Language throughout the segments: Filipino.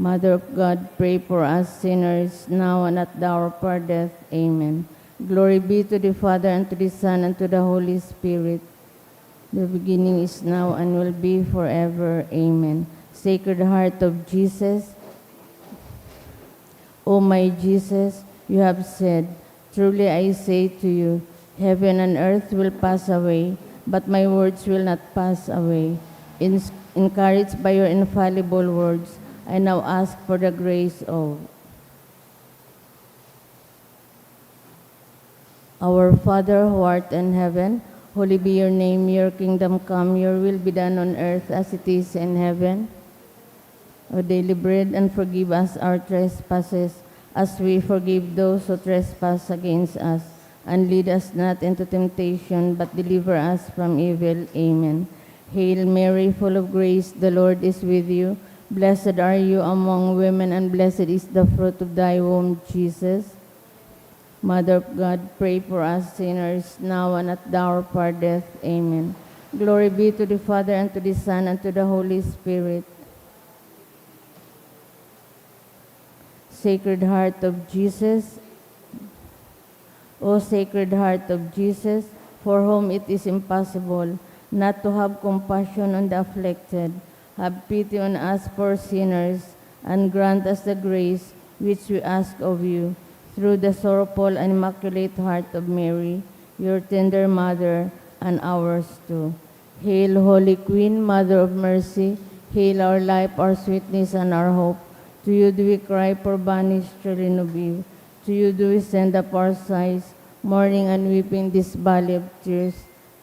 Mother of God, pray for us sinners, now and at the hour of our death. Amen. Glory be to the Father, and to the Son, and to the Holy Spirit. The beginning is now and will be forever. Amen. Sacred Heart of Jesus, O my Jesus, you have said, truly I say to you, heaven and earth will pass away, but my words will not pass away. Encouraged by your infallible words, I now ask for the grace of our Father who art in heaven, holy be your name, your kingdom come, your will be done on earth as it is in heaven. Our daily bread, and forgive us our trespasses, as we forgive those who trespass against us. And lead us not into temptation, but deliver us from evil. Amen. Hail Mary, full of grace, the Lord is with you. Blessed are you among women, and blessed is the fruit of thy womb, Jesus. Mother of God, pray for us sinners, now and at the hour of our death. Amen. Glory be to the Father, and to the Son, and to the Holy Spirit. Sacred Heart of Jesus, O Sacred Heart of Jesus, for whom it is impossible not to have compassion on the afflicted, have pity on us poor sinners, and grant us the grace which we ask of you, through the sorrowful and immaculate heart of Mary, your tender mother, and ours too. Hail, Holy Queen, Mother of Mercy, hail our life, our sweetness, and our hope. To you do we cry, poor banished children of Eve. To you do we send up our sighs, mourning and weeping this valley of tears.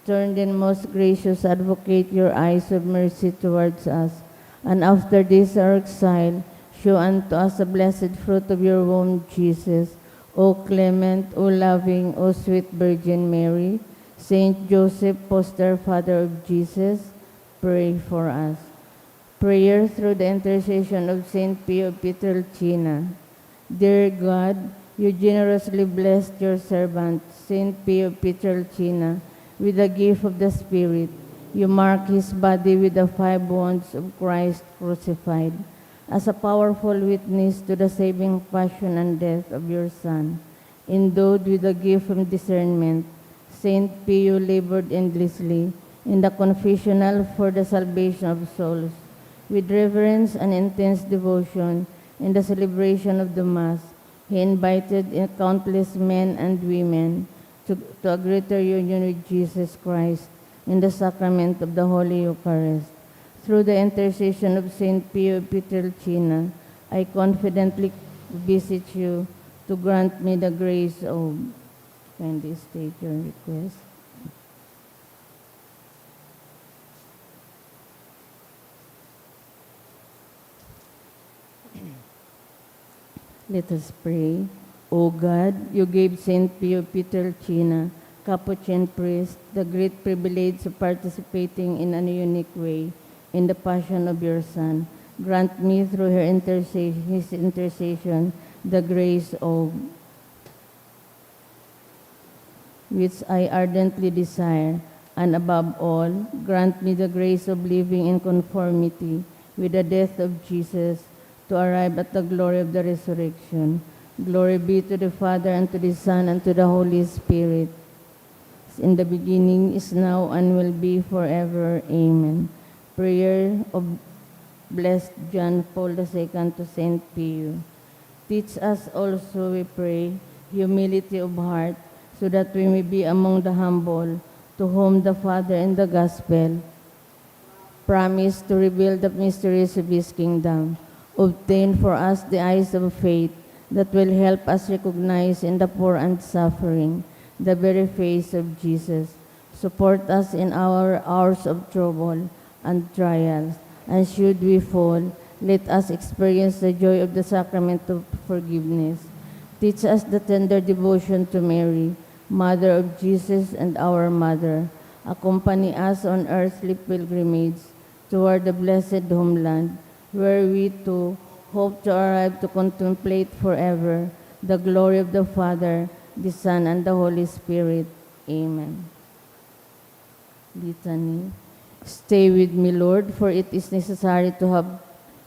Turn then, most gracious Advocate, your eyes of mercy towards us, and after this our exile, show unto us the blessed fruit of your womb, Jesus. O clement, O loving, O sweet Virgin Mary, Saint Joseph, foster father of Jesus, pray for us. Prayer through the intercession of Saint Pio Pietrelcina. Dear God, you generously blessed your servant, Saint Pio Pietrelcina, with the gift of the Spirit. You mark his body with the 5 wounds of Christ crucified, as a powerful witness to the saving passion and death of your Son. Endowed with the gift of discernment, Saint Pio labored endlessly in the confessional for the salvation of souls. With reverence and intense devotion in the celebration of the Mass, he invited countless men and women to a greater union with Jesus Christ in the sacrament of the Holy Eucharist. Through the intercession of Saint Pio Pietrelcina, I confidently beseech you to grant me the grace of... Kindly state your request. Let us pray. O God, you gave Saint Pio Pietrelcina, Capuchin priest, the great privilege of participating in a unique way in the passion of your Son. Grant me through his intercession the grace of which I ardently desire, and above all, grant me the grace of living in conformity with the death of Jesus to arrive at the glory of the resurrection. Glory be to the Father, and to the Son, and to the Holy Spirit. As in the beginning, is now, and will be forever. Amen. Prayer of Blessed John Paul II to Saint Pio. Teach us also, we pray, humility of heart, so that we may be among the humble, to whom the Father in the Gospel promised to reveal the mysteries of his kingdom. Obtain for us the eyes of faith, that will help us recognize in the poor and suffering the very face of Jesus. Support us in our hours of trouble and trials, and should we fall, let us experience the joy of the sacrament of forgiveness. Teach us the tender devotion to Mary, Mother of Jesus and our Mother. Accompany us on earthly pilgrimage toward the blessed homeland, where we too hope to arrive to contemplate forever the glory of the Father, the Son, and the Holy Spirit. Amen. Litany. Stay with me, Lord, for it is necessary to have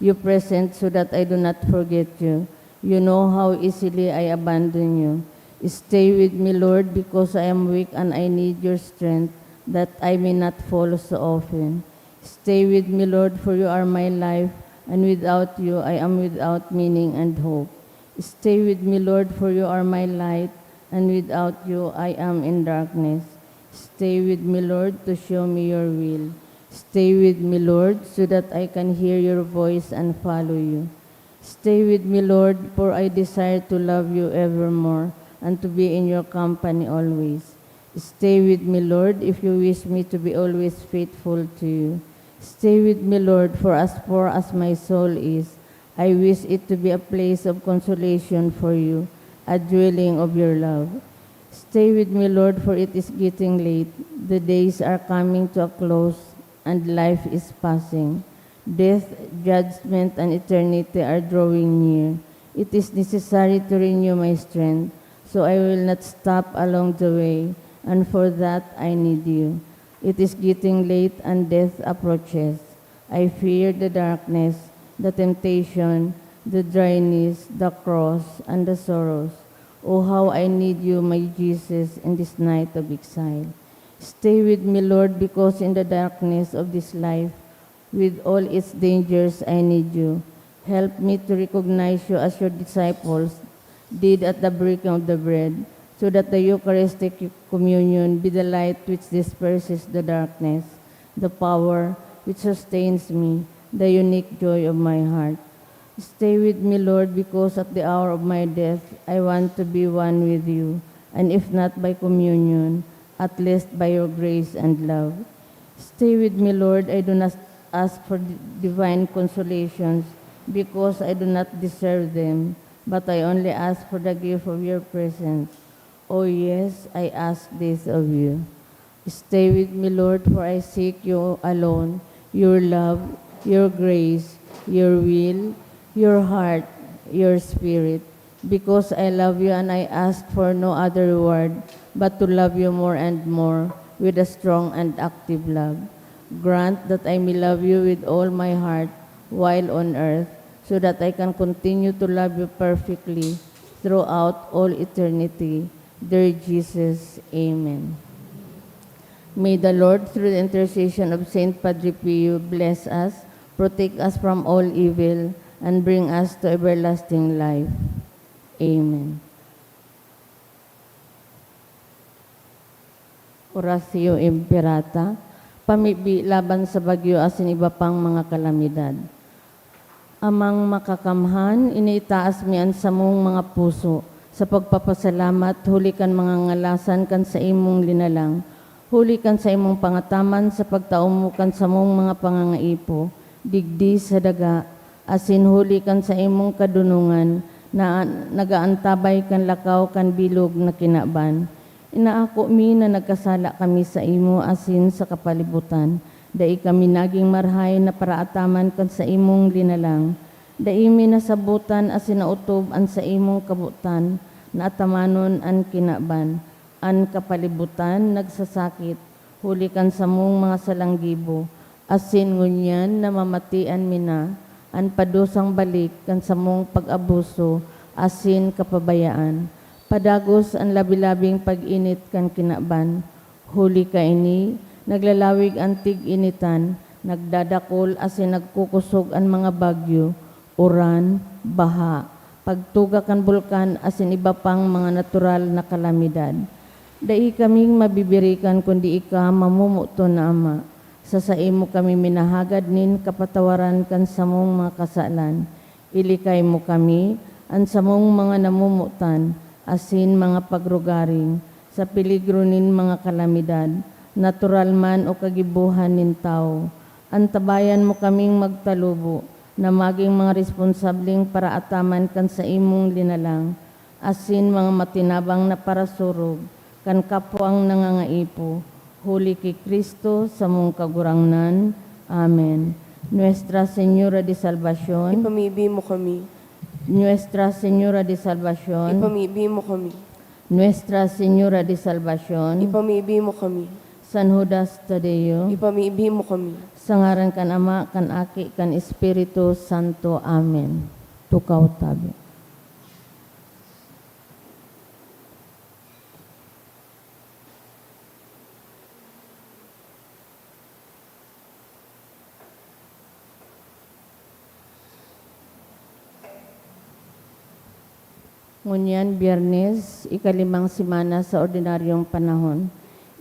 You present so that I do not forget you. You know how easily I abandon you. Stay with me, Lord, because I am weak and I need your strength, that I may not fall so often. Stay with me, Lord, for you are my life, and without you I am without meaning and hope. Stay with me, Lord, for you are my light, and without you I am in darkness. Stay with me, Lord, to show me your will. Stay with me, Lord, so that I can hear your voice and follow you. Stay with me, Lord, for I desire to love you evermore and to be in your company always. Stay with me, Lord, if you wish me to be always faithful to you. Stay with me, Lord, for as poor as my soul is, I wish it to be a place of consolation for you, a dwelling of your love. Stay with me, Lord, for it is getting late. The days are coming to a close, and life is passing. Death, judgment, and eternity are drawing near. It is necessary to renew my strength, so I will not stop along the way, and for that I need you. It is getting late and death approaches. I fear the darkness, the temptation, the dryness, the cross, and the sorrows. Oh, how I need you, my Jesus, in this night of exile. Stay with me, Lord, because in the darkness of this life, with all its dangers, I need you. Help me to recognize you as your disciples did at the breaking of the bread, so that the Eucharistic communion be the light which disperses the darkness, the power which sustains me, the unique joy of my heart. Stay with me, Lord, because at the hour of my death, I want to be one with you, and if not by communion, at least by your grace and love. Stay with me, Lord. I do not ask for divine consolations, because I do not deserve them, but I only ask for the gift of your presence. Oh yes, I ask this of you. Stay with me, Lord, for I seek you alone, your love, your grace, your will, your heart, your spirit, because I love you and I ask for no other reward but to love you more and more with a strong and active love. Grant that I may love you with all my heart while on earth, so that I can continue to love you perfectly throughout all eternity. Dear Jesus, Amen. May the Lord, through the intercession of Saint Padre Pio, bless us, protect us from all evil, and bring us to everlasting life. Amen. Oratio Imperata, pamibi laban sa bagyo asin iba pang mga kalamidad. Amang makakamhan, iniitaas mian sa mong mga puso, sa pagpapasalamat, huli kan mga ngalasan kan sa imong linalang, huli kan sa imong pangataman sa pagtaumukan sa mong mga pangangaipo, digdi sa daga, asin huli kan sa imong kadunungan, na nagaantabay kan lakaw kan bilog na kinaban. Inaako mi na nagkasala kami sa imo asin sa kapalibutan, dai kami naging marhay na paraataman kan sa imong linalang. Daimi nasabutan asin nautob an sa imong kabutan, na atamanon an kinaban. An kapalibutan nagsasakit, huli kan sa mong mga salanggibo, asin ngunyan na mamatian mina, an padusang balik kan sa mong pag-abuso, asin kapabayaan. Padagos ang labi-labing pag-init kan kinaban, huli ka ini, naglalawig ang tig-initan, nagdadakol asin nagkukusog ang mga bagyo, uran, baha, pagtuga kan bulkan asin iba pang mga natural na kalamidad. Dai kaming mabibirikan kundi ika mamumuto na Ama. Sa imo kami minahagad nin kapatawaran kan sa mong mga kasalan. Ilikay mo kami, an sa mong mga namumutan, asin mga pagrugaring, sa peligro nin mga kalamidad, natural man o kagibuhan nin tao. Antabayan mo kaming magtalubo, na maging mga responsabling para ataman kan sa imong linalang, asin mga matinabang na parasurog, kan kapwang nangangaipo, huli kay Kristo sa mong kagurangnan. Amen. Nuestra Señora de Salvación, Ipamibi mo kami. Nuestra Señora de Salvación, Ipamibi mo kami. Nuestra Señora de Salvación, Ipamibi mo kami. San Judas Tadeo, Ipamibi mo kami. Sa ngaran kan Ama, kan Aki, kan Espiritu Santo. Amen. Tukaw tabi. Ngunyan, Biyernes, ikalimang simana sa ordinaryong panahon.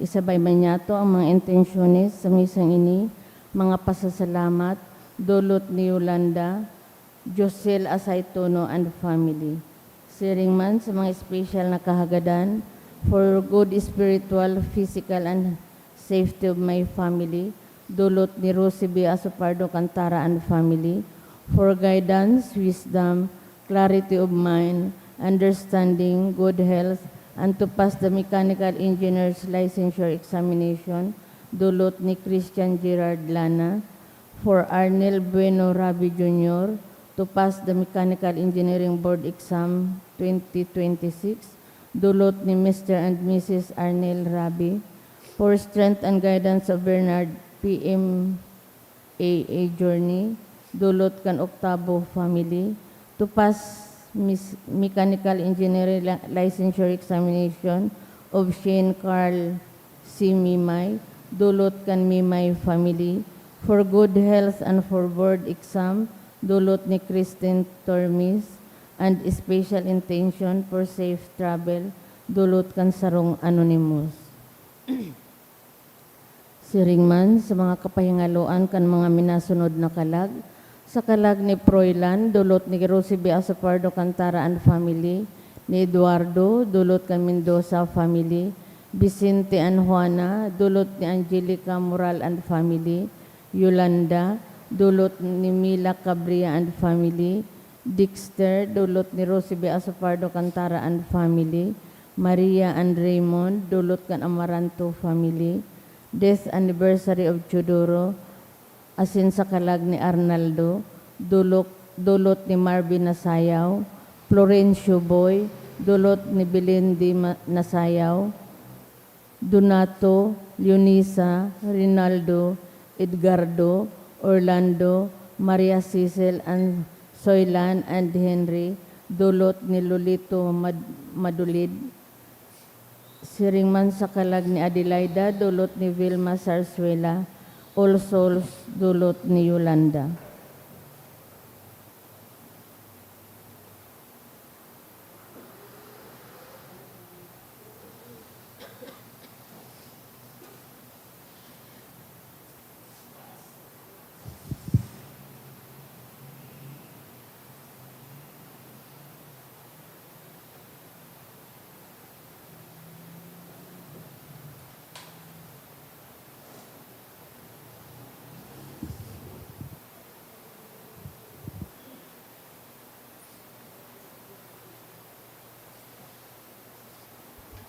Isabay manyato ang mga intensyones sa misang ini, mga pasasalamat, dulot ni Yolanda, Josel Asaytono and family. Siring man sa mga special na kahagadan for good spiritual, physical, and safety of my family, dulot ni Rosie B. Asopardo Cantara and family, for guidance, wisdom, clarity of mind, understanding, good health, and to pass the mechanical engineer's licensure examination, dulot ni Christian Gerard Lana, for Arnel Bueno Rabi Jr., to pass the Mechanical Engineering Board Exam 2026, dulot ni Mr. and Mrs. Arnel Rabi, for strength and guidance of Bernard PMAA Journey, dulot kan Octavo family, to pass Mechanical Engineering Licensure Examination of Shane Carl C. Mimay, dulot kan Mimay family, for good health and for board exam, dulot ni Kristen Tormis, and special intention for safe travel, dulot kan Sarong Anonymous. Siringman sa mga kapahingaloan kan mga minasunod na kalag, sa kalag ni Froilan, dulot ni Rosie B. Asopardo Cantara and family, ni Eduardo, dulot kan Mendoza family, Vicente and Juana, dulot ni Angelica Moral and family, Yolanda, dulot ni Mila Cabria and family, Dexter, dulot ni Rosie B. Asopardo Cantara and family, Maria and Raymond, dulot kan Amaranto family, death anniversary of Chodoro, asin sa kalag ni Arnaldo, dulot ni Marvin Nasayaw, Florencio Boy, dulot ni Belendi Nasayaw, Donato, Leonisa, Rinaldo, Edgardo, Orlando, Maria Cecil, and Soylan and Henry, dulot ni Lolito Madulid, siringman sa kalag ni Adelaida, dulot ni Vilma Sarsuela, All Souls, dulot ni Yolanda.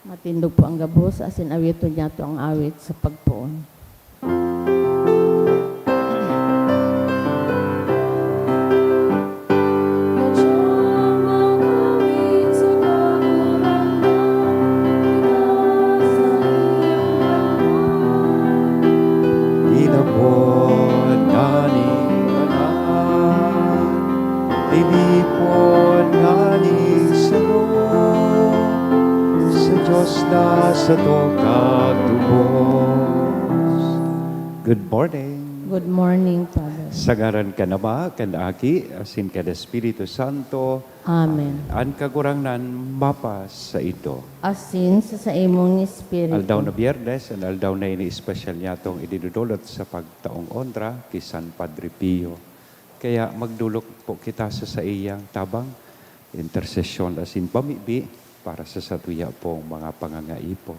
Matindog po ang gabos, asin awito niya to ang awit sa pagpuon. Inabot nani kanan, ibipon nani sa Diyos na sa tubos. Good morning. Good morning, Father. Sagaran ka na ba, kan Aki, asin ka na Espiritu Santo, Amen. an kagurangnan mapas sa ito. Asin sa imong espiritu. Aldaw na Biyernes, and aldaw na ini espesyal niya itong idinudulot sa pagtaong ondra kay San Padre Pio. Kaya magdulok po kita sa iyang tabang, intersesyon asin pamibi, para sa satuya pong mga pangangaipo.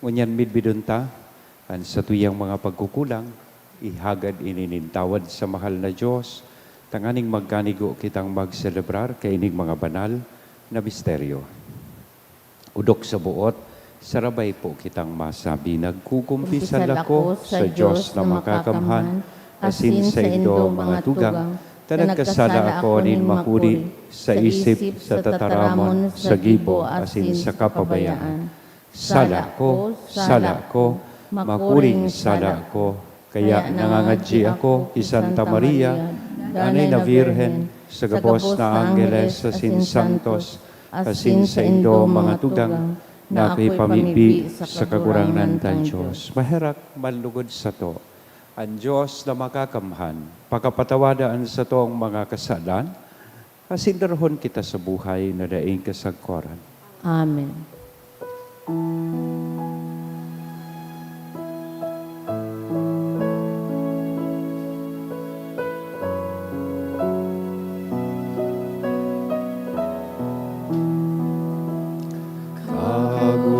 Ngunyan midbidunta, ang satuyang mga pagkukulang, ihagad ininintawad sa mahal na Diyos, tanganing magkanigo kitang magselebrar kaining mga banal na misteryo. Udok sa buot, sarabay po kitang masabi, nagkukumpisal ako sa Diyos na makakamhan, asin sa indo mga tugang, tanagkasala ako nin makuri sa isip, sa tataramon, sa gibo, asin sa kapabayaan. Sala ko, makuring sala ko, Kaya nangangadji ako kay Santa Maria, Anay na Virhen, sa gabos na Angeles, sa sinsantos, asin sa Indo mga tugang, na ako'y pamibi sa kagurangan tan Diyos. Maherak malugod sa to. Ang Diyos na makakamhan, pagkapatawadaan sa to ang mga kasalan, kasindarhon kita sa buhay na daing kasagkoran. Amen.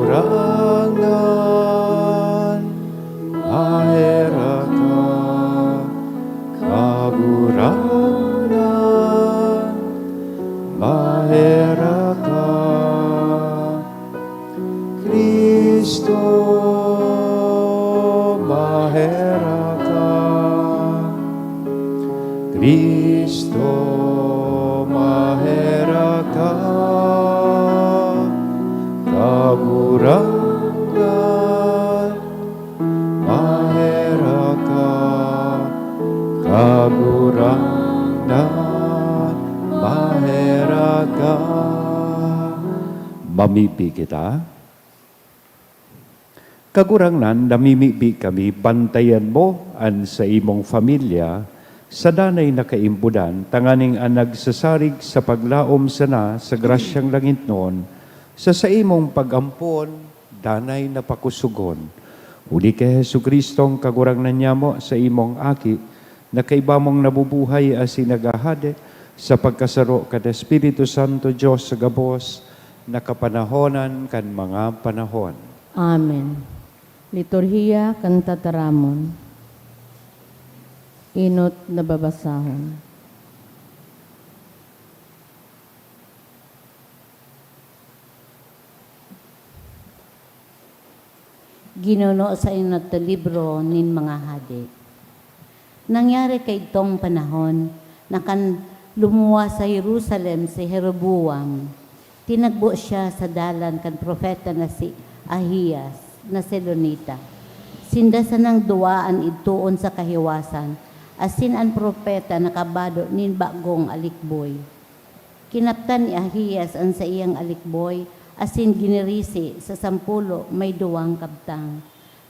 Kagurangan, mahera ka. Kagurangan, mahera ka. Kristo, mahera ka. Kristo, mahera ka. Kagurangan, mahera ka. Kagurangan, mahera ka. Mamipi kita. Kagurangan, namimibi kami, bantayan mo an sa imong familia, sa danay na kaimbudan, tanganing ang nagsasarig sa paglaom sana sa grasyang langit noon, sa imong pag-ampon, danay na pakusugon. Uli kay Hesu Kristong kagurangnan niya mo sa imong aki, na kaibamong nabubuhay as sinagahade, sa pagkasaro kada Espiritu Santo Diyos sa gabos, na kapanahonan kan mga panahon. Amen. Liturhiya kantataramon. Inot na babasahon. Ginuno sa inot na libro nin mga hadi. Nangyari kay itong panahon na kan lumuwa sa Jerusalem si Jeroboam. Tinagbo siya sa dalan kan propeta na si Ahiyas na Selonita. Sindasan ng duwaan ituon sa kahiwasan, asin ang propeta nakabado nin bagong alikboy. Kinaptan ni Ahiyas ang sa iyang alikboy, asin ginirisi sa 10 may 2 kabtang.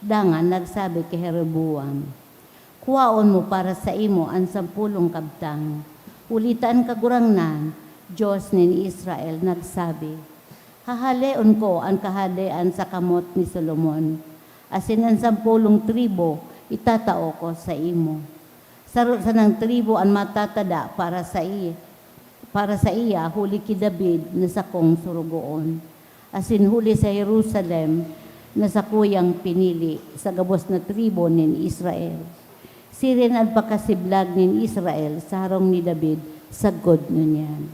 Dangan nagsabi kay Jeroboam, kuwaon mo para sa imo ang 10 kabtang. Ulitaan kagurangnan, Diyos ni Israel nagsabi, hahaleon ko ang kahalean sa kamot ni Solomon, asin ang 10 tribo itatao ko sa imo. Saro sa ng tribo ang matatada para sa iya huli ki David na sa kong surugoon. Asin huli sa Jerusalem na sa kuyang pinili sa gabos na tribo nin Israel. Sirin at pakasiblag nin Israel sa harong ni David sa god niyan.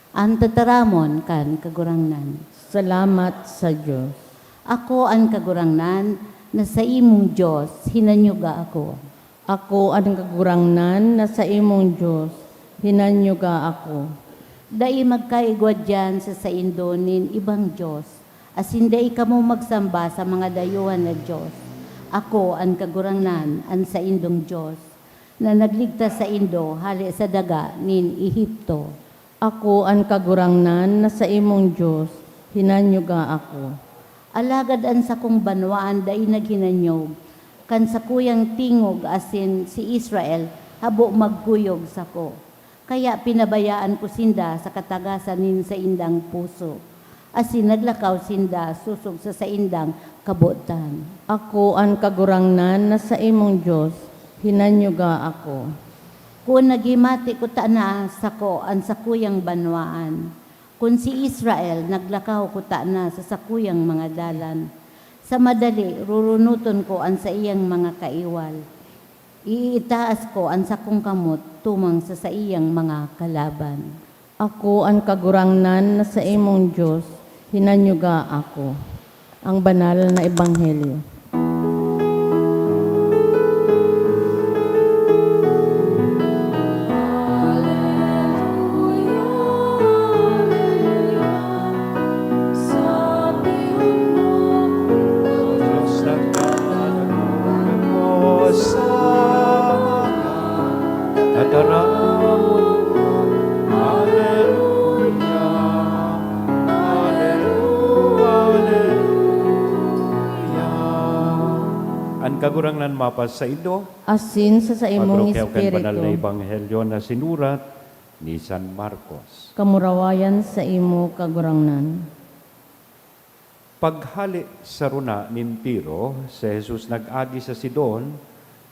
Ang tataramon kan kagurangnan. Salamat sa Diyos. Ako ang kagurangnan na sa imong Diyos hinanyuga ako. Ako ang kagurangnan na sa imong Diyos, hinanyuga ako. Dai magkaigwad dyan sa indonin ibang Diyos, as hindi kamo magsamba sa mga dayuhan na Diyos. Ako ang kagurangnan ang sa indong Diyos, na nagligtas sa Indo hali sa daga nin Ehipto. Ako ang kagurangnan na sa imong Diyos, hinanyuga ako. Alagad ang sa kong banwaan dai naghinanyog, kan sa kuyang tingog asin si Israel habo magkuyog sa ko. Kaya pinabayaan ko sinda sa katagasan nin sa indang puso. Asin naglakaw sinda susog sa indang kabutan. Ako ang kagurangnan na sa imong Diyos, hinanyuga ako. Kung nagimati ko na sa ko ang sakuyang banwaan. Kung si Israel naglakaw ko na sa sakuyang mga dalan. Sa madali, rurunuton ko ang sa iyang mga kaiwal. Iitaas ko ang sakong kamot tumang sa iyang mga kalaban. Ako ang kagurangnan na sa imong Diyos, hinanyuga ako. Ang banal na ebanghelyo. kagurangnan mapas sa ido, asin sa imong pagrukew kan banal na espiritu, ebanghelyo na sinurat ni San Marcos. kamurawayan sa imo kagurangnan. Paghali sa runa nin Tiro, si Jesus nag-agi sa Sidon,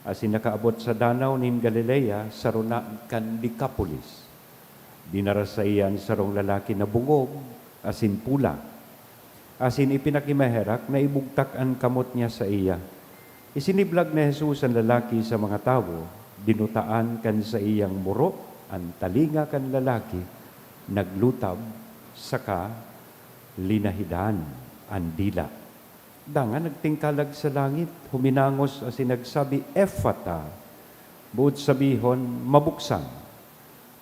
asin nakaabot sa danaw nin Galilea, sa runa kan Decapolis. Dinarasayan sarong lalaki na bungog, asin pula. Asin ipinakimaherak na ibugtak ang kamot niya sa iya. Isiniblag na Jesus ang lalaki sa mga tao, dinutaan kan sa iyang muro, ang talinga kan lalaki, naglutab, saka linahidan ang dila. Dangan nagtingkalag sa langit, huminangos asin nagsabi, Ephata, buot sabihon, mabuksan.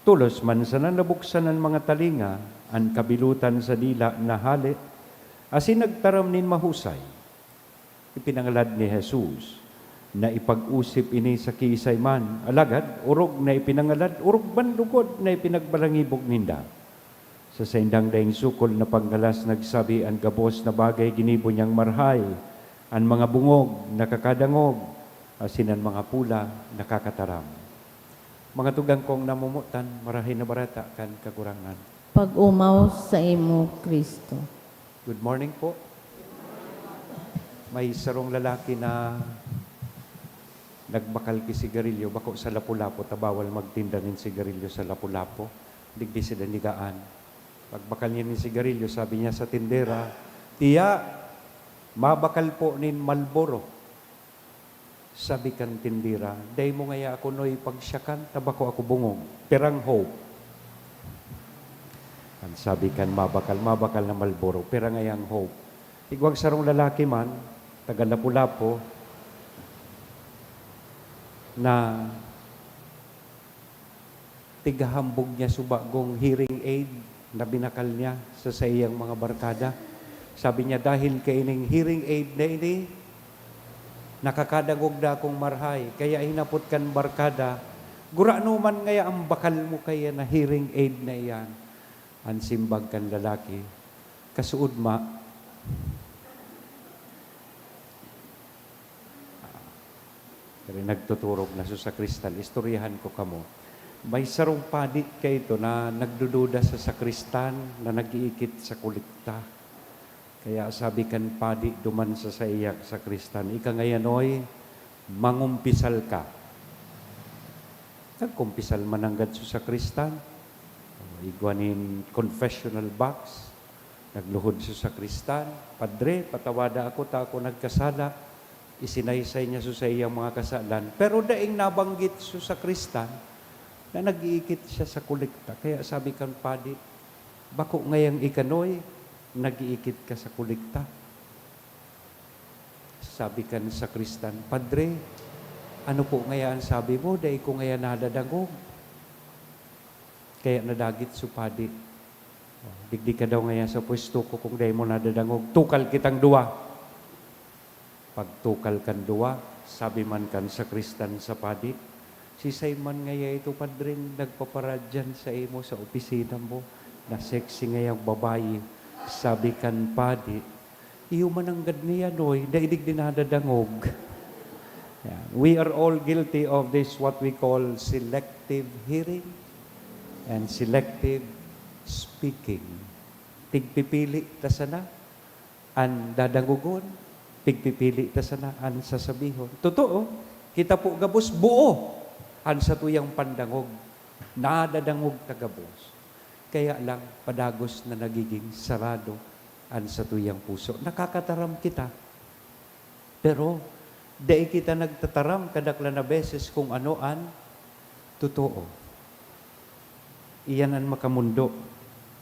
Tulos man sa nabuksan ang mga talinga, ang kabilutan sa dila na hali, asin nagtaram nin mahusay. Ipinangalad ni Jesus na ipag-usip ini sa kiisay man, alagad, urog na ipinangalad, urog bandukod na ipinagbalangibog ninda. Sa saindang daing sukol na panggalas nagsabi ang gabos na bagay ginibo niyang marhay, ang mga bungog nakakadangog, asin ang mga pula nakakataram. Mga tugang kong namumutan, marahin na barata kan kagurangan. Pag-umaw sa imo, Kristo. Good morning po. May sarong lalaki na nagbakal ki sigarilyo, bako sa Lapu-Lapu, tabawal magtinda nin sigarilyo sa Lapu-Lapu. Digdi sila nigaan. Pagbakal niya nin sigarilyo, sabi niya sa tindera, Tiya, mabakal po nin Malboro. Sabi kan tindera, day mo ngaya ako noy pagsyakan, tabako ako bungong, perang hope. Ang sabi kan mabakal na Malboro, perang ngayang hope. Igwag sarong lalaki man, taga Lapu-Lapu, na tigahambog niya subagong hearing aid na binakal niya sa sayang mga barkada. Sabi niya, dahil kaining hearing aid na ini, nakakadagog na akong marhay, kaya hinapot kan barkada, gurano man ngaya ang bakal mo kaya na hearing aid na iyan. Ang simbag kan lalaki, kasuod ma, pero nagtuturog na sa sakristan, istoryahan ko kamo. May sarong padi kayo ito na nagdududa sa sakristan na nag-iikit sa kulikta. Kaya sabi kan padi duman sa saiyak sakristan, ika ngayanoy, mangumpisal ka. Nagkumpisal mananggad sa sakristan, igwanin confessional box, nagluhod sa sakristan, Padre, patawada ako, ta ako nagkasala, isinaysay niya sa iyang mga kasalan. Pero daing nabanggit sa sakristan na nag-iikit siya sa kulikta. Kaya sabi kan padi, bako ngayang ikanoy, nag-iikit ka sa kulikta. Sabi kan sakristan, Padre, ano po ngayaan sabi mo? Daig ko ngaya nadadangog. Kaya nadagit sa padi. Digdi ka daw ngaya sa pwesto ko kung daig mo nadadangog. Tukal kitang duwa. Pagtukal kan duwa, sabi man kan sa Kristan sa padi, si Simon ngaya ito, Padre, nagpaparadyan sa imo sa opisina mo, na sexy ngayang babae. Sabi kan padi, iyo mananggad niya, noy, daidig din nadadangog. Yeah. We are all guilty of this, what we call selective hearing and selective speaking. Tigpipili ta sana, ang dadangugon, pigpipili ta sana an sasabihon. Totoo, kita po gabos buo an sa tuyang pandangog. Nadadangog ta gabos. Kaya lang padagos na nagiging sarado an sa tuyang puso. Nakakataram kita. Pero dai kita nagtataram kadakla na beses kung ano an totoo. Iyan ang makamundo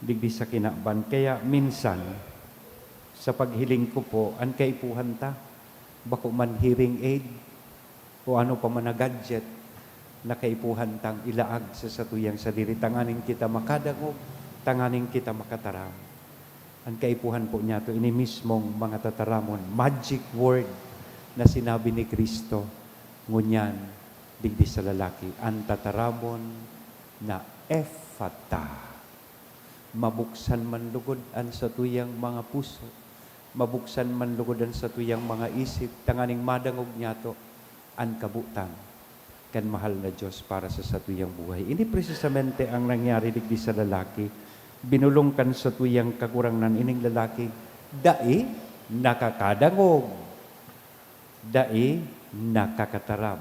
digdi sa kinaban. Kaya minsan sa paghiling ko po, ang kaipuhan ta, bako man hearing aid, o ano pa man na gadget, na kaipuhan tang ilaag sa satuyang sadiri. Tanganin kita makadangog, tanganin kita makataram. Ang kaipuhan po niya to, ini mismong mga tataramon, magic word na sinabi ni Kristo, ngunyan, digdi sa lalaki, ang tataramon na Ephata. Mabuksan man lugod ang satuyang mga puso, mabuksan man lugodan sa tuyang mga isip, tanganing madangog niya to, ang kabutan kan mahal na Diyos para sa satuyang buhay. Ini precisamente ang nangyari digdi sa lalaki. Binulong kan sa tuyang kakurangnan ining lalaki, dai nakakadangog, dai nakakataram,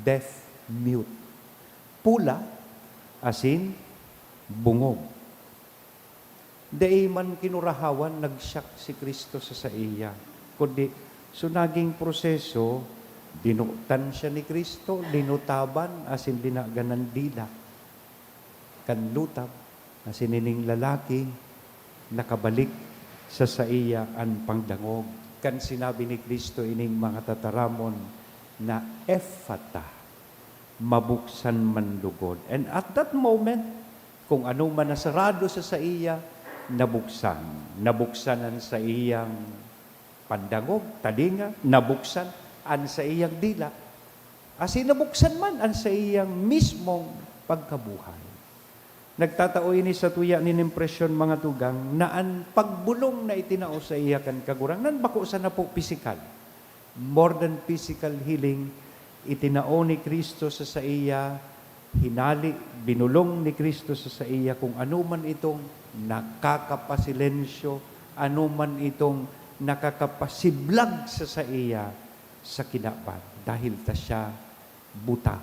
deaf, mute, pula, asin, bungog. Dai man kinurahawan, nagsyak si Kristo sa iya. Kundi, so naging proseso, dinutan siya ni Kristo, dinutaban, asin dinaganan dila. Kanlutab, asin ining lalaki, nakabalik sa iya ang pangdangog. Kan sinabi ni Kristo ining mga tataramon na ephata, mabuksan man lugod. And at that moment, kung ano man nasarado sa iya, nabuksan. Nabuksanan sa iyang pandangog, talinga, nabuksan an sa iyang dila. Asin nabuksan man an sa iyang mismong pagkabuhay. Nagtatao ini sa tuya ni impresyon mga tugang na ang pagbulong na itinao sa iya kan kagurang nan bako sa na po physical. More than physical healing, itinao ni Kristo sa iya, hinali, binulong ni Kristo sa iya kung ano man itong nakakapasilensyo, ano man itong nakakapasiblag sa iya sa kinaban. Dahil ta siya buta,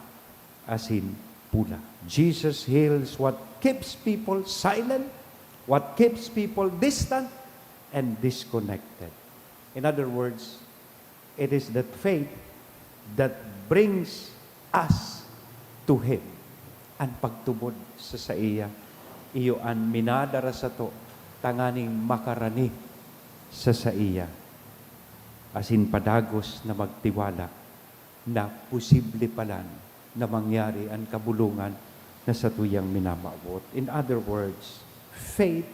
asin pula. Jesus heals what keeps people silent, what keeps people distant and disconnected. In other words, it is that faith that brings us to Him. Ang pagtubod sa iya, iyo ang minadara sa to, tanganing makarani sa iya. Asin padagos na magtiwala na posible palan na mangyari ang kabulungan na sa tuyang minamawot. In other words, faith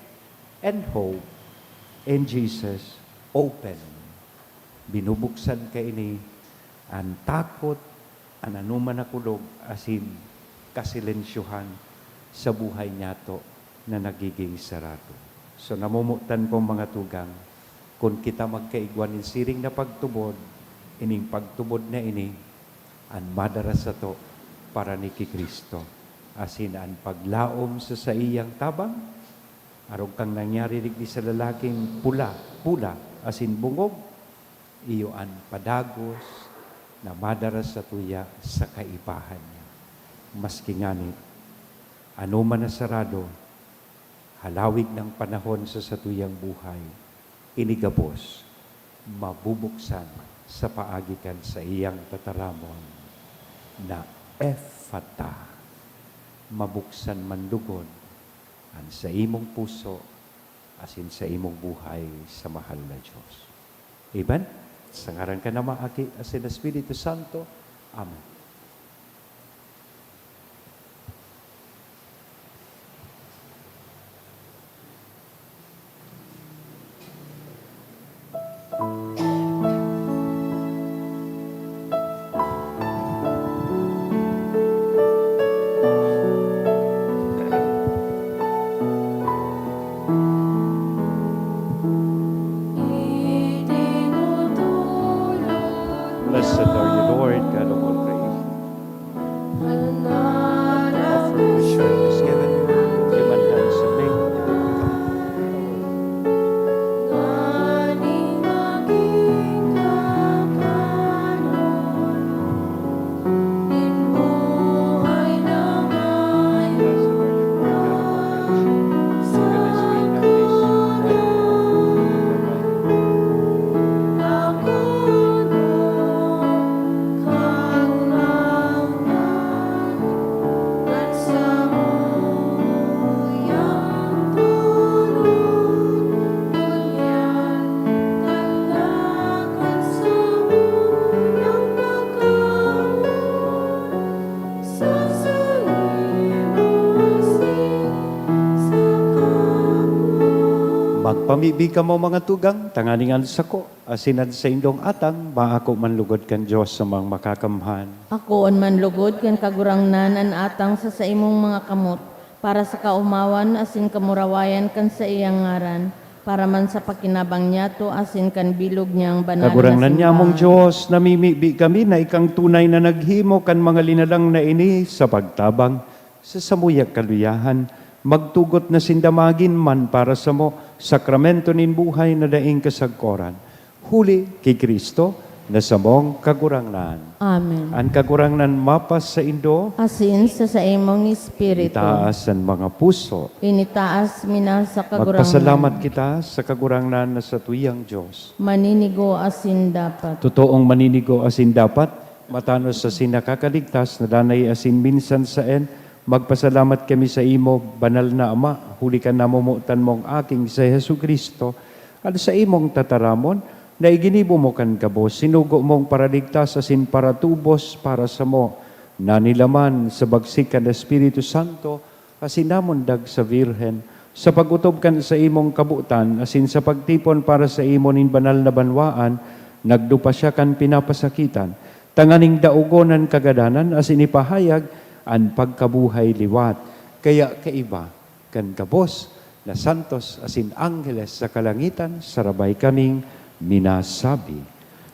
and hope in Jesus open. Binubuksan ka ini ang takot, ang anuman na kulog, asin kasilensyuhan sa buhay niya to na nagiging sarado. So namumutan ko mga tugang, kung kita magkaigwan in siring na pagtubod, ining pagtubod na ini, ang madara sa to para ni Kristo. Asin ang paglaom sa iyang tabang, arong kang nangyari digdi sa lalaking pula, asin bungog, iyo ang padagos na madara sa tuya sa kaibahan niya. Maski ngani, ano man na sarado, halawig ng panahon sa tuyang buhay, inigabos, mabubuksan sa paagikan sa iyang tataramon na ephata, mabuksan man lugod ang sa imong puso asin sa imong buhay sa mahal na Diyos. Amen? Sa ngaran ka na maaki asin Espiritu Santo. Amen. Blessed are you, Lord, God of all creation. Offer which is given, human hands have made. Magpamibig ka mo mga tugang, tanganingan sa ko, asinan sa indong atang, maako manlugod kan Diyos sa mga makakamhan. Akoon man lugod ken kagurangnan an atang sa imong mga kamot para sa kaumawan asin kamurawayan kan sa iyang ngaran para man sa pakinabang niya to asin kan bilog niyang banal Kagurangnan niya mong simbahan. Diyos, namimibi kami na ikang tunay na naghimo kan mga linalang na ini sa pagtabang sa samuyag kaluyahan, magtugot na sindamagin man para sa mo, sakramento nin buhay na daing kasagkoran. Huli kay Kristo na sa mong kagurangnan. Amen. Ang kagurangnan mapas sa Indo, Asin sa imong espiritu. itaas ang mga puso. Initaas mina sa kagurangnan. Magpasalamat kita sa kagurangnan na sa tuyang Diyos. Maninigo asin dapat. Totoong maninigo asin dapat, matanos sa sinakakaligtas na danay asin minsan sa magpasalamat kami sa imo, banal na Ama, huli ka namumutan mong aking sa Hesu Kristo, at sa imong tataramon, na iginibo mo kan kabos, sinugo mong paraligtas asin para tubos para sa mo, na nilaman sa bagsikan na Espiritu Santo, asin namundag sa Virhen, sa pagutob kan sa imong kabutan, asin sa pagtipon para sa imo nin banal na banwaan, nagdupa siya kan pinapasakitan, tanganing daugonan kagadanan, asin ipahayag, ang pagkabuhay liwat. Kaya kaiba, kan kabos, na santos, asin angeles sa kalangitan, sarabay kaming minasabi.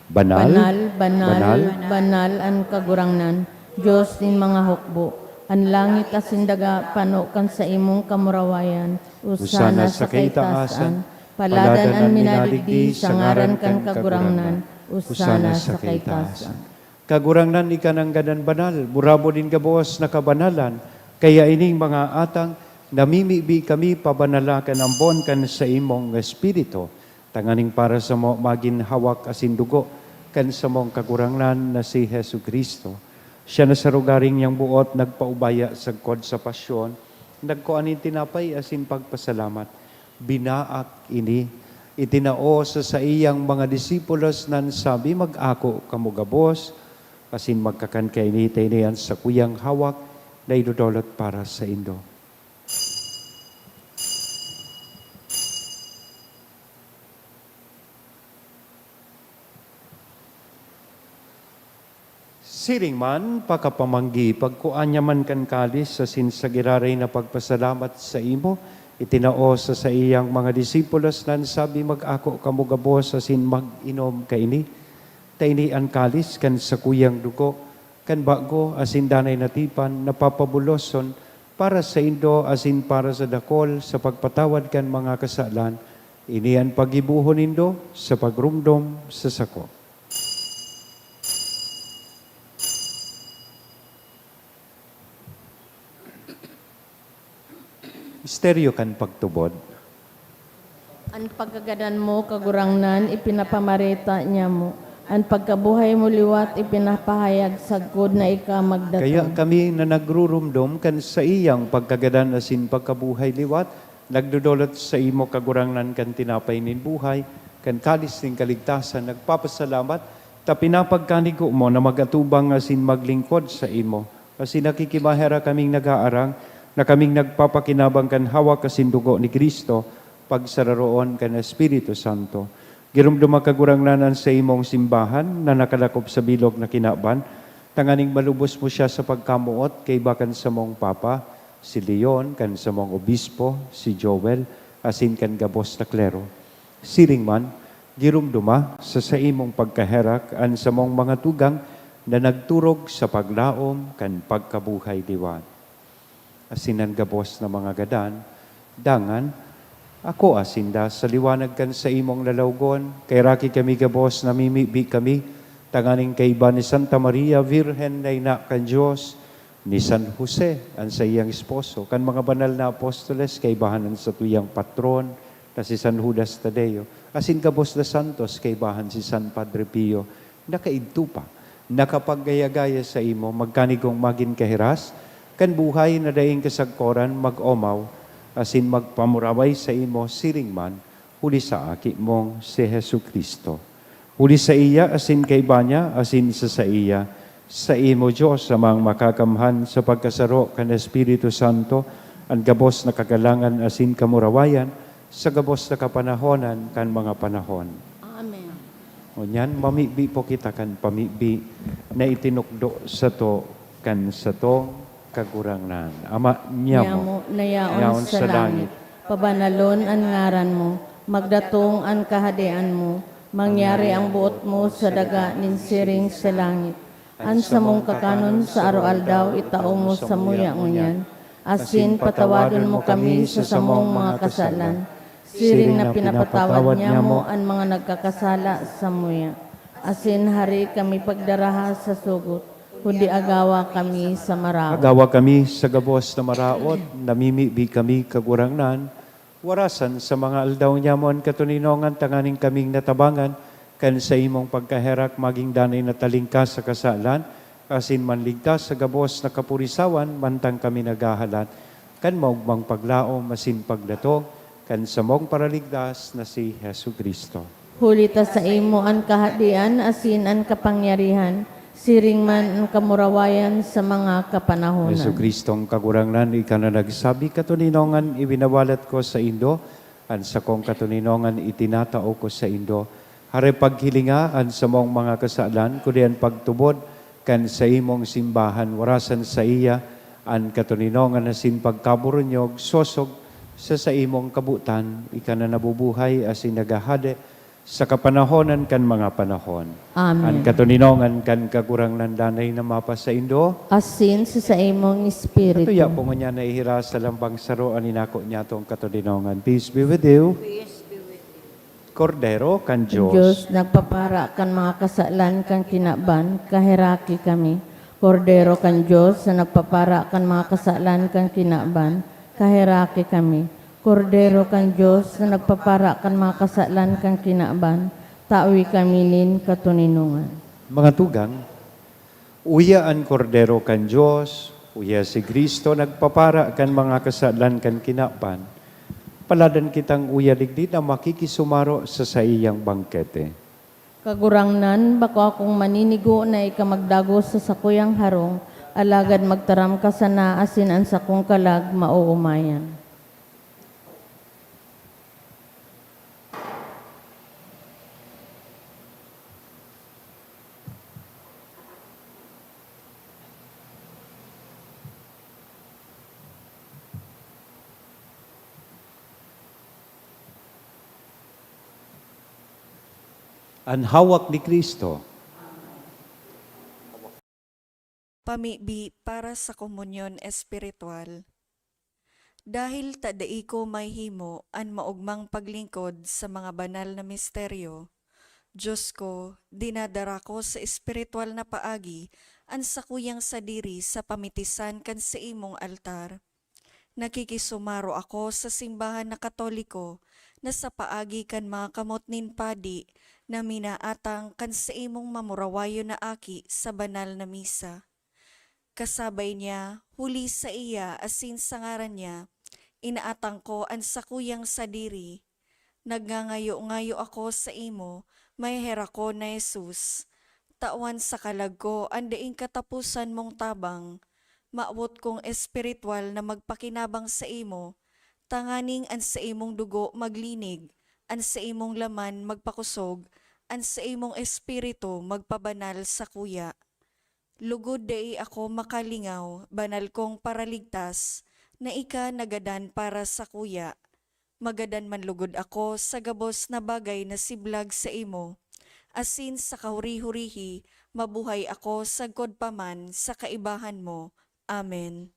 Banal, Banal ang kagurangnan. Diyos din mga hukbo. Ang langit asin daga panukan sa imong kamurawayan. Usana sa kaitaasan. Paladan ang minaligdi sa ngaran kan kagurangnan. Usana sa kaitaasan. Kagurangnan ikanang ganan banal, burabo din kabos na kabanalan, kaya ining mga atang, namimibi kami pabanalakan ang bon kan sa imong espiritu, tanganing para sa mo magin hawak asin dugo, kan sa mong kagurangnan na si Hesu Kristo. Siya na sa rugaring niyang buot, nagpaubaya sa kod sa pasyon, nagkuanin tinapay asin pagpasalamat, binaak ini, itinao sa iyang mga disipulos nan sabi, mag-ako kamugabos, asin magkakan kay ni niyan sa kuyang hawak na idudolot para sa Indo. Siring man, pakapamanggi, pagkuanya man kan kalis sa sinsagiraray na pagpasalamat sa imo, itinao sa iyang mga disipulos nan sabi, mag-ako kamugabos asin mag-inom kaini, taini ang kalis kan sa kuyang dugo, kan bago asin danay natipan, napapabuloson para sa Indo asin para sa dakol sa pagpatawad kan mga kasalan, ini ang pagibuhon Indo sa pagrumdom sa sako. Misteryo kan pagtubod. Ang pagkagadan mo, kagurangnan, ipinapamarita niya mo. Ang pagkabuhay mo liwat, ipinapahayag sa good na ika magdaton. Kaya kami na nagrurumdom kan sa iyang pagkagadan asin pagkabuhay liwat, nagdudulot sa imo kagurangnan kan tinapay nin buhay, kan kalis nin kaligtasan, nagpapasalamat, ta pinapagkanigo mo na magatubang asin maglingkod sa imo. Asin nakikimahera kaming nag-aarang, na kaming nagpapakinabang kan hawak asin dugo ni Kristo, pagsararoon kan Espiritu Santo. Girumduma kagurangnanan sa imong simbahan na nakalakop sa bilog na kinaban, tanganing malubos mo siya sa pagkamuot kay bakan sa mong Papa, si Leon, kan sa mong Obispo, si Joel, asin kan gabos na klero. Siring man, girumduma sa imong pagkaherak an sa mong mga tugang na nagturog sa paglaom kan pagkabuhay liwat. Asinan gabos na mga gadan, dangan, ako asinda sa liwanag kan sa imong lalawgon, kay raki kami gabos na mimibi kami, tanganing kaiba ni Santa Maria, Virhen na ina kan Diyos, ni San Jose, ang sa iyang esposo, kan mga banal na apostoles, kaibahanan sa tuyang patron, na si San Judas Tadeo, asin gabos na santos, kaibahan si San Padre Pio, nakaidto pa, nakapaggaya-gaya sa imo, magkanigong magin kahiras, kan buhay na daing kasagkoran, mag-omaw, asin magpamuraway sa imo, siring man, huli sa aki mong si Hesu Kristo. Huli sa iya, asin kay banya, asin sa iya, sa imo Diyos, amang makakamhan sa pagkasaro kan Espiritu Santo, ang gabos na kagalangan, asin kamurawayan, sa gabos na kapanahonan, kan mga panahon. Amen. O yan, mamibi po kita kan pamibi na itinukdo sa to, kan sa to, kagurangnan. Ama niya mo, Nayaon sa langit. Pabanalon ang ngaran mo. magdatong an kahadian mo, mangyari ang buot mo sa daga nin siring sa langit. An sa mong kakanon sa araw-aldaw, itao mo sa muya ngunyan. Asin patawadon mo kami sa samong mga kasalan, siring na pinapatawad niya mo ang mga nagkakasala sa muya. Asin hari kami pagdaraha sa sugot, kundi agawa kami sa maraot. Agawa kami sa gabos na maraot, namimibi kami kagurangnan, warasan sa mga aldaw niya mo ang katuninongan, tanganing kaming natabangan, kan sa imong pagkaherak maging danay na talingkas sa kasalan, kasin manligtas sa gabos na kapurisawan, mantang kami nagahalan, kan maugmang paglao, masin pagdatong, kan sa mong paraligtas na si Hesu Kristo. Hulita sa imo ang kahadian, asin ang kapangyarihan, siring man ang kamurawayan sa mga kapanahonan. Hesu Kristong kagurangnan, ika na nagsabi katuninongan, ibinawalat ko sa Indo, an sa kong katuninongan, itinatao ko sa Indo. Hare paghilinga, an sa mong mga kasalan, kudian pagtubod, kan sa imong simbahan, warasan sa iya, an katuninongan na sin pagkaburunyog, sosog sa imong kabutan, ika na nabubuhay, asin nagahade, sa kapanahonan kan mga panahon. Amen. An katuninongan kan kagurangnan danay na mapa sa Indo, Asin sa imong espiritu. katuya po nga niya naihira sa lambang saro, aninako niya tong katuninongan. Peace be with you. Kordero kan Diyos, Diyos. nagpapara kan mga kasalan kan kinaban, kahiraki kami. Kordero kan Diyos, na nagpapara kan mga kasalan kan kinaban, kahiraki kami. Kordero kan Diyos, na nagpapara kan mga kasalan kan kinaban, tawi kami nin katuninungan. Mga tugang, uya ang kordero kan Diyos, uya si Kristo, nagpapara kan mga kasalan kan kinaban, paladan kitang uya digdi na makikisumaro sa iyang bangkete. Kagurangnan, bako akong maninigo na ikamagdagos sa sakuyang harong, alagad magtaram ka sa naasin ang sakong kalag mauumayan. Ang hawak ni Kristo, Pamibi para sa komunyon espiritual. Dahil tadai ko may himo an maugmang paglingkod sa mga banal na misteryo, Diyos ko, dinadara ko sa espiritual na paagi an sakuyang sadiri sa pamitisan kan sa imong altar. Nakikisumaro ako sa simbahan na Katoliko na sa paagi kan mga kamot nin padi na minaatang kan sa imong mamurawayo na aki sa banal na misa. Kasabay niya, huli sa iya asin sa ngaran niya, inaatang ko ang sakuyang sadiri. Nagngangayo-ngayo ako sa imo, may hera ko na Jesus. Tawan sa kalag ko, andaing katapusan mong tabang. Maawot kong espiritual na magpakinabang sa imo, tanganing an sa imong dugo maglinig, an sa imong laman magpakusog, an sa imong espiritu magpabanal sa kuya. Lugod dai ako makalingaw, banal kong paraligtas, na ika nagadan para sa kuya. Magadan man lugod ako sa gabos na bagay na siblag sa imo. Asin sa kahuri-hurihi, mabuhay ako sa godpaman sa kaibahan mo. Amen.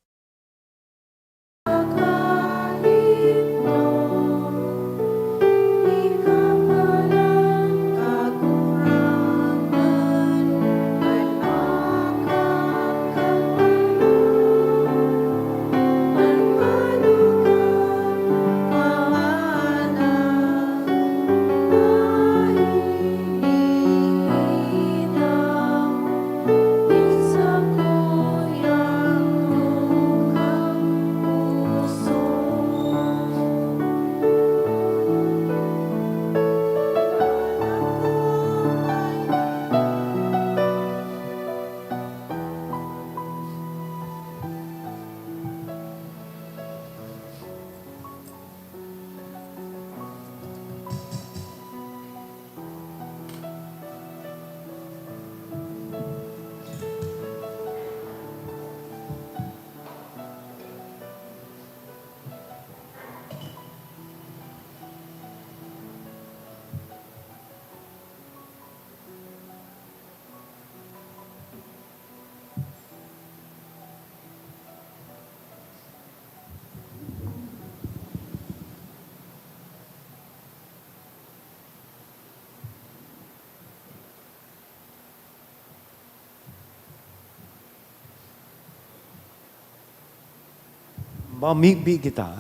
Mamibi kita.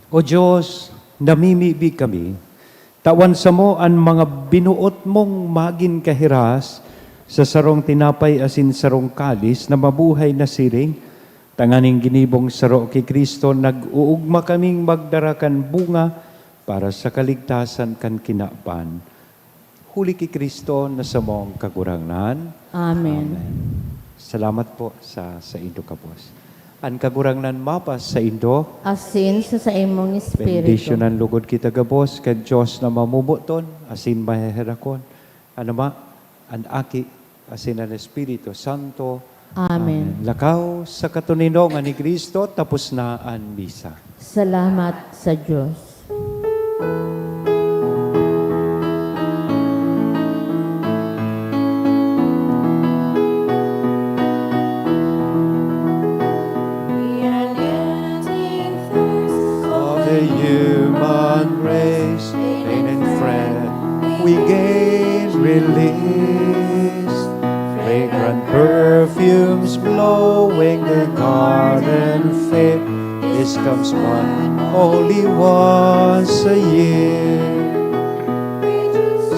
O Diyos, namimibi kami. Tawan sa mo ang mga binuot mong magin kahiras sa sarong tinapay asin sarong kalis na mabuhay na siring. Tanganing ginibong saro kay Kristo, nag-uugma kaming magdarakan bunga para sa kaligtasan kan kinapan. Huli kay Kristo na sa mong kagurangan. Amen. Salamat po sa Indo Kapos. Ang kagurangnan mapas sa Indo, Asin sa imong espiritu. bendisyonan lugod kita gabos, kag Diyos na mamumuton, asin maheherakon, ano ma, ang aki, asin ang Espiritu Santo. Amen. Lakaw sa katuninongan ni Kristo, tapos na ang misa. Salamat sa Diyos. Of the human race, pain and fret, we gain release. Fragrant perfumes blowing the garden fair. This comes one only once a year.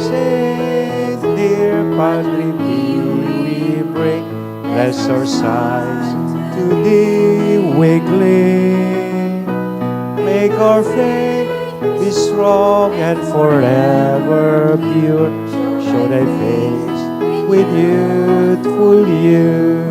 Saint dear Padre Pio, we bring, bless our sighs to thee weekly. Make our faith be strong and forever pure. Show thy face with youthful youth.